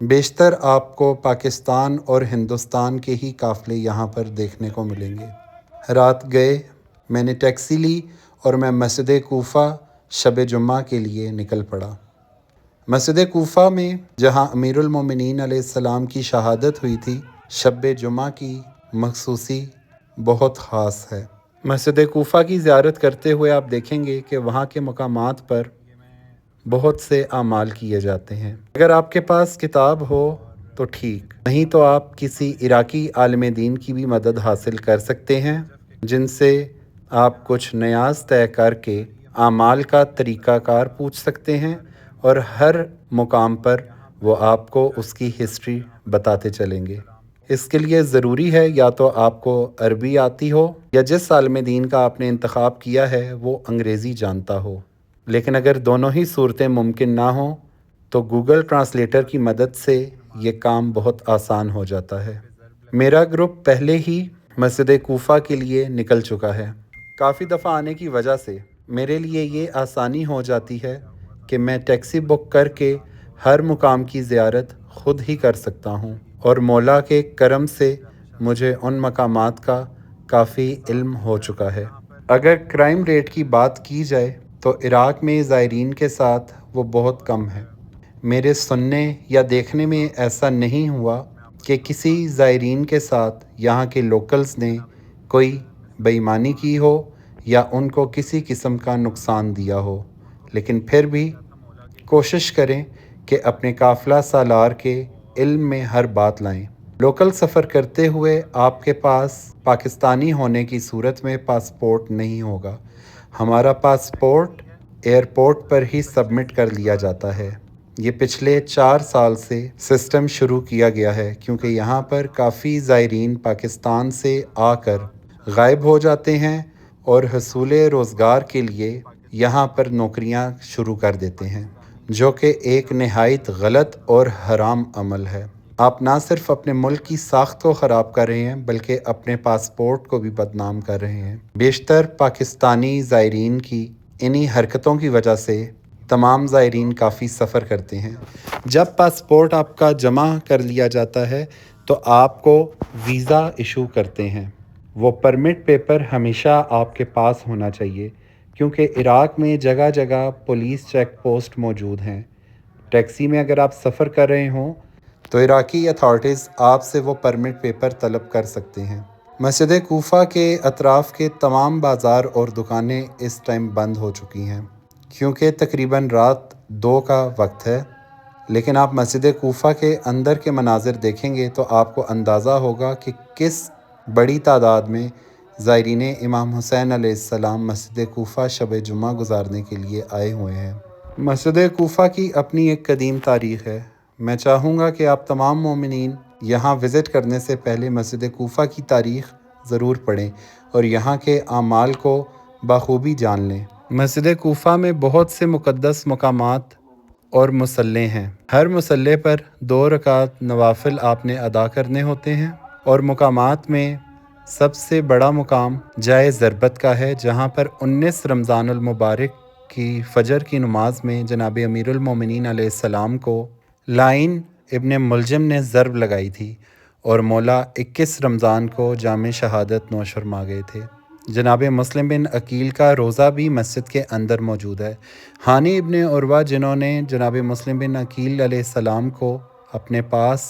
بیشتر آپ کو پاکستان اور ہندوستان کے ہی قافلے یہاں پر دیکھنے کو ملیں گے۔ رات گئے میں نے ٹیکسی لی اور میں مسجد کوفہ شب جمعہ کے لیے نکل پڑا۔ مسجد کوفہ میں جہاں امیر المومنین علیہ السلام کی شہادت ہوئی تھی، شب جمعہ کی مخصوصی بہت خاص ہے۔ مسجد کوفہ کی زیارت کرتے ہوئے آپ دیکھیں گے کہ وہاں کے مقامات پر بہت سے اعمال کیے جاتے ہیں۔ اگر آپ کے پاس کتاب ہو تو ٹھیک، نہیں تو آپ کسی عراقی عالم دین کی بھی مدد حاصل کر سکتے ہیں، جن سے آپ کچھ نیاز طے کر کے اعمال کا طریقہ کار پوچھ سکتے ہیں، اور ہر مقام پر وہ آپ کو اس کی ہسٹری بتاتے چلیں گے۔ اس کے لیے ضروری ہے یا تو آپ کو عربی آتی ہو یا جس عالم دین کا آپ نے انتخاب کیا ہے وہ انگریزی جانتا ہو۔ لیکن اگر دونوں ہی صورتیں ممکن نہ ہوں تو گوگل ٹرانسلیٹر کی مدد سے یہ کام بہت آسان ہو جاتا ہے۔ میرا گروپ پہلے ہی مسجد کوفہ کے لیے نکل چکا ہے۔ کافی دفعہ آنے کی وجہ سے میرے لیے یہ آسانی ہو جاتی ہے کہ میں ٹیکسی بک کر کے ہر مقام کی زیارت خود ہی کر سکتا ہوں، اور مولا کے کرم سے مجھے ان مقامات کا کافی علم ہو چکا ہے۔ اگر کرائم ریٹ کی بات کی جائے تو عراق میں زائرین کے ساتھ وہ بہت کم ہے۔ میرے سننے یا دیکھنے میں ایسا نہیں ہوا کہ کسی زائرین کے ساتھ یہاں کے لوکلز نے کوئی بے ایمانی کی ہو یا ان کو کسی قسم کا نقصان دیا ہو، لیکن پھر بھی کوشش کریں کہ اپنے قافلہ سالار کے علم میں ہر بات لائیں۔ لوکل سفر کرتے ہوئے آپ کے پاس پاکستانی ہونے کی صورت میں پاسپورٹ نہیں ہوگا۔ ہمارا پاسپورٹ ایئرپورٹ پر ہی سبمٹ کر لیا جاتا ہے۔ یہ پچھلے 4 سال سے سسٹم شروع کیا گیا ہے، کیونکہ یہاں پر کافی زائرین پاکستان سے آ کر غائب ہو جاتے ہیں اور حصول روزگار کے لیے یہاں پر نوکریاں شروع کر دیتے ہیں، جو کہ ایک نہایت غلط اور حرام عمل ہے۔ آپ نہ صرف اپنے ملک کی ساخت کو خراب کر رہے ہیں بلکہ اپنے پاسپورٹ کو بھی بدنام کر رہے ہیں۔ بیشتر پاکستانی زائرین کی انہی حرکتوں کی وجہ سے تمام زائرین کافی سفر کرتے ہیں۔ جب پاسپورٹ آپ کا جمع کر لیا جاتا ہے تو آپ کو ویزا ایشو کرتے ہیں۔ وہ پرمٹ پیپر ہمیشہ آپ کے پاس ہونا چاہیے، کیونکہ عراق میں جگہ جگہ پولیس چیک پوسٹ موجود ہیں۔ ٹیکسی میں اگر آپ سفر کر رہے ہوں تو عراقی اتھارٹیز آپ سے وہ پرمٹ پیپر طلب کر سکتے ہیں۔ مسجد کوفہ کے اطراف کے تمام بازار اور دکانیں اس ٹائم بند ہو چکی ہیں، کیونکہ تقریباً رات 2 کا وقت ہے۔ لیکن آپ مسجد کوفہ کے اندر کے مناظر دیکھیں گے تو آپ کو اندازہ ہوگا کہ کس بڑی تعداد میں زائرین امام حسین علیہ السلام مسجد کوفہ شب جمعہ گزارنے کے لیے آئے ہوئے ہیں۔ مسجد کوفہ کی اپنی ایک قدیم تاریخ ہے۔ میں چاہوں گا کہ آپ تمام مومنین یہاں وزٹ کرنے سے پہلے مسجد کوفہ کی تاریخ ضرور پڑھیں اور یہاں کے اعمال کو بخوبی جان لیں۔ مسجد کوفہ میں بہت سے مقدس مقامات اور مصلے ہیں۔ ہر مصلے پر 2 رکعت نوافل آپ نے ادا کرنے ہوتے ہیں، اور مقامات میں سب سے بڑا مقام جائے ضربت کا ہے، جہاں پر 19 رمضان المبارک کی فجر کی نماز میں جناب امیر المومنین علیہ السلام کو لائن ابن ملجم نے ضرب لگائی تھی، اور مولا 21 رمضان کو جام شہادت نوش فرما گئے تھے۔ جناب مسلم بن عقیل کا روضہ بھی مسجد کے اندر موجود ہے۔ ہانی ابن عروہ جنہوں نے جناب مسلم بن عقیل علیہ السلام کو اپنے پاس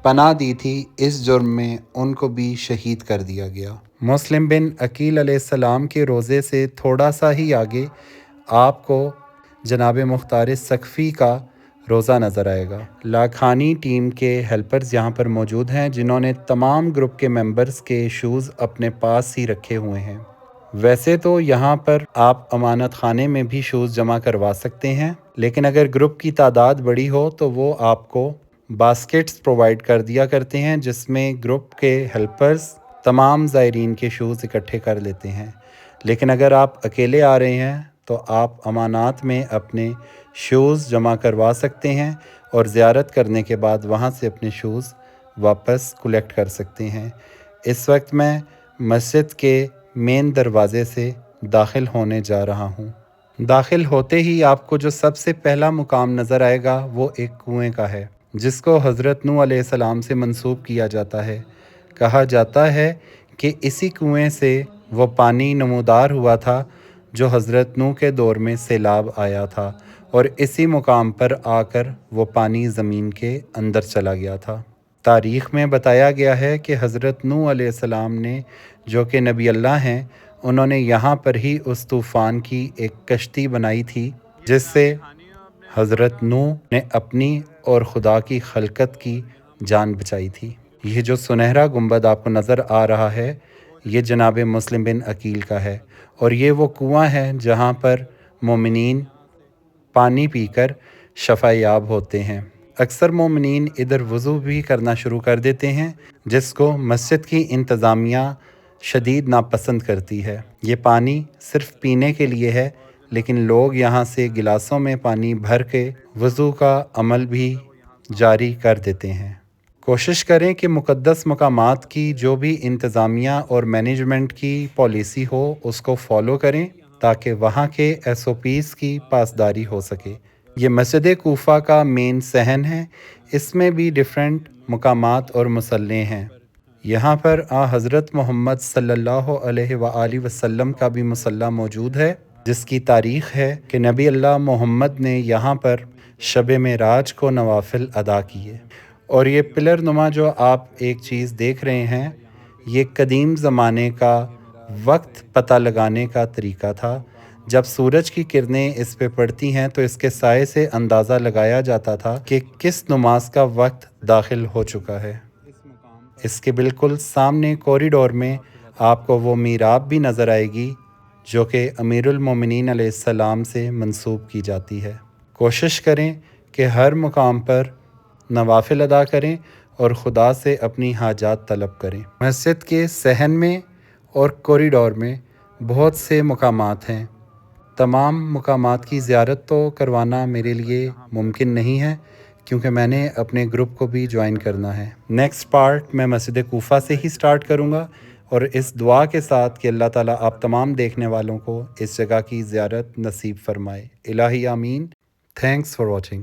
پناہ دی تھی، اس جرم میں ان کو بھی شہید کر دیا گیا۔ مسلم بن عقیل علیہ السلام کے روضے سے تھوڑا سا ہی آگے آپ کو جناب مختار ثقفی کا روضہ نظر آئے گا۔ لاکھانی ٹیم کے ہیلپرز یہاں پر موجود ہیں، جنہوں نے تمام گروپ کے ممبرز کے شوز اپنے پاس ہی رکھے ہوئے ہیں۔ ویسے تو یہاں پر آپ امانت خانے میں بھی شوز جمع کروا سکتے ہیں، لیکن اگر گروپ کی تعداد بڑی ہو تو وہ آپ کو باسکٹس پرووائڈ کر دیا کرتے ہیں، جس میں گروپ کے ہیلپرز تمام زائرین کے شوز اکٹھے کر لیتے ہیں۔ لیکن اگر آپ اکیلے آ رہے ہیں تو آپ امانات میں اپنے شوز جمع کروا سکتے ہیں اور زیارت کرنے کے بعد وہاں سے اپنے شوز واپس کلیکٹ کر سکتے ہیں۔ اس وقت میں مسجد کے مین دروازے سے داخل ہونے جا رہا ہوں۔ داخل ہوتے ہی آپ کو جو سب سے پہلا مقام نظر آئے گا وہ ایک کنویں کا ہے۔ جس کو حضرت نوح علیہ السلام سے منسوب کیا جاتا ہے۔ کہا جاتا ہے کہ اسی کنویں سے وہ پانی نمودار ہوا تھا جو حضرت نوح کے دور میں سیلاب آیا تھا، اور اسی مقام پر آ کر وہ پانی زمین کے اندر چلا گیا تھا۔ تاریخ میں بتایا گیا ہے کہ حضرت نوح علیہ السلام نے، جو کہ نبی اللہ ہیں، انہوں نے یہاں پر ہی اس طوفان کی ایک کشتی بنائی تھی جس سے حضرت نوح نے اپنی اور خدا کی خلقت کی جان بچائی تھی۔ یہ جو سنہرا گنبد آپ کو نظر آ رہا ہے، یہ جناب مسلم بن عقیل کا ہے، اور یہ وہ کنواں ہے جہاں پر مومنین پانی پی کر شفا یاب ہوتے ہیں۔ اکثر مومنین ادھر وضو بھی کرنا شروع کر دیتے ہیں، جس کو مسجد کی انتظامیہ شدید ناپسند کرتی ہے۔ یہ پانی صرف پینے کے لیے ہے، لیکن لوگ یہاں سے گلاسوں میں پانی بھر کے وضو کا عمل بھی جاری کر دیتے ہیں۔ کوشش کریں کہ مقدس مقامات کی جو بھی انتظامیہ اور مینجمنٹ کی پالیسی ہو اس کو فالو کریں تاکہ وہاں کے SOPs کی پاسداری ہو سکے۔ یہ مسجد کوفہ کا مین صحن ہے، اس میں بھی ڈیفرنٹ مقامات اور مصلے ہیں۔ یہاں پر حضرت محمد صلی اللہ علیہ وآلہ وسلم کا بھی مصلی موجود ہے، جس کی تاریخ ہے کہ نبی اللہ محمد نے یہاں پر شب معراج کو نوافل ادا کیے۔ اور یہ پلر نما جو آپ ایک چیز دیکھ رہے ہیں، یہ قدیم زمانے کا وقت پتہ لگانے کا طریقہ تھا۔ جب سورج کی کرنیں اس پہ پڑتی ہیں تو اس کے سائے سے اندازہ لگایا جاتا تھا کہ کس نماز کا وقت داخل ہو چکا ہے۔ اس کے بالکل سامنے کوریڈور میں آپ کو وہ محراب بھی نظر آئے گی جو کہ امیر المومنین علیہ السلام سے منسوب کی جاتی ہے۔ کوشش کریں کہ ہر مقام پر نوافل ادا کریں اور خدا سے اپنی حاجات طلب کریں۔ مسجد کے صحن میں اور کوریڈور میں بہت سے مقامات ہیں۔ تمام مقامات کی زیارت تو کروانا میرے لیے ممکن نہیں ہے کیونکہ میں نے اپنے گروپ کو بھی جوائن کرنا ہے۔ نیکسٹ پارٹ میں مسجد کوفہ سے ہی سٹارٹ کروں گا، اور اس دعا کے ساتھ کہ اللہ تعالیٰ آپ تمام دیکھنے والوں کو اس جگہ کی زیارت نصیب فرمائے۔ الہی آمین۔ Thanks for watching.